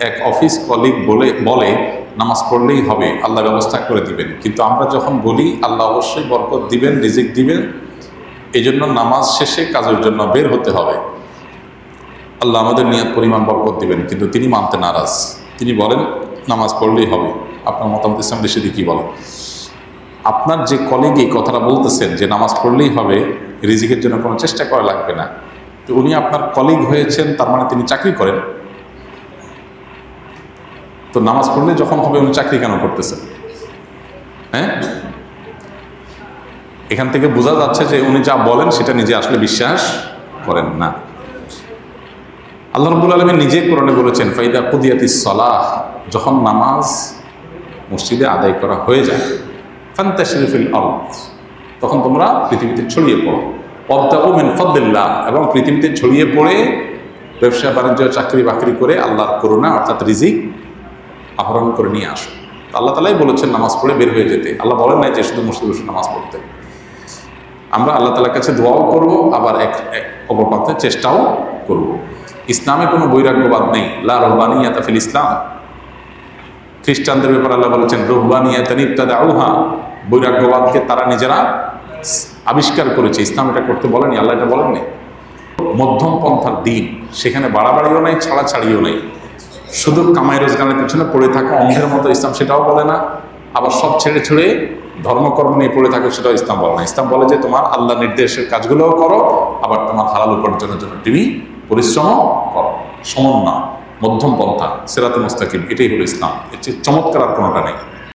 এক office colleague বলে নামাজ পড়লেই হবে, আল্লাহ ব্যবস্থা করে দিবেন, কিন্তু আমরা যখন বলি আল্লাহ অবশ্যই বরকত দিবেন, রিজিক দিবেন, এই জন্য নামাজ শেষে কাজের জন্য বের হতে হবে, আল্লাহ আমাদের নিয়ত পরিমাণ বরকত দিবেন, কিন্তু তিনি মানতে নারাজ। তিনি বলেন নামাজ পড়লেই হবে। আপনার মতামত ইসলাম দেশে কি বলেন? আপনার যে কলিগ এই কথাটা বলতেছেন যে নামাজ পড়লেই হবে, রিজিকের জন্য কোনো চেষ্টা করা লাগবে না, তো উনি আপনার কলিগ হয়েছেন, তার মানে তিনি চাকরি করেন। তো নামাজ পড়লে যখন হবে উনি চাকরি কেন করতেছেন? হ্যাঁ, এখান থেকে বোঝা যাচ্ছে যে উনি যা বলেন সেটা নিজে আসলে বিশ্বাস করেন না। আল্লাহ রাব্বুল আলামিন নিজে কোরআনে বলেছেন, ফাইদা কুদিয়াতিস সালাহ, যখন নামাজ মসজিদে আদায় করা হয়ে যায়, ফান্তাশিরু ফিল আরদ, তখন তোমরা পৃথিবীতে ছড়িয়ে পড়ো, ওয়াবতাগু মিন ফাদলিল্লাহ, এবং পৃথিবীতে ছড়িয়ে পড়ে ব্যবসা বাণিজ্য চাকরি বাকরি করে আল্লাহর করুণা অর্থাৎ রিজিক আহরণ করে নিয়ে আসো। আল্লাহ তাআলাই বলেছেন নামাজ পড়ে বের হয়ে যেতে। আল্লাহ বলেন নাই যে শুধু মসজিদে বসে নামাজ পড়তে। আমরা আল্লাহ তাআলার কাছে দোয়াও করব, আবার এক অপর পথে চেষ্টাও করব। ইসলামে কোনো বৈরাগ্যবাদ নেই, লা রহবানিয়াতা ফিল ইসলাম। খ্রিস্টানদের ব্যাপারে আল্লাহ বলেছেন রহবানিয়াতান ইবতাদাউহা, বৈরাগ্যবাদকে তারা নিজেরা আবিষ্কার করেছে, ইসলাম এটা করতে বলেনি, আল্লাহ এটা বলেননি। মধ্যম পন্থার দিন, সেখানে বাড়াবাড়িও নাই, ছাড়াছাড়িও নাই, শুধু কামাই রোজগারের পিছনে পড়ে থাকা অন্ধের মতো ইসলাম সেটাও বলে না, আবার সব ছেড়ে ছুড়ে ধর্মকর্ম নিয়ে পড়ে থাকে সেটাও ইসলাম বলে না। ইসলাম বলে যে তোমার আল্লাহ নির্দেশের কাজগুলোও করো, আবার তোমার হালাল উপার্জনের জন্য তুমি পরিশ্রমও করো। সমন্বয়, মধ্যম পন্থা, সিরাতুল মুস্তাকিম, এটাই হলো ইসলাম। এর চেয়ে চমৎকার আর কোনোটা নেই।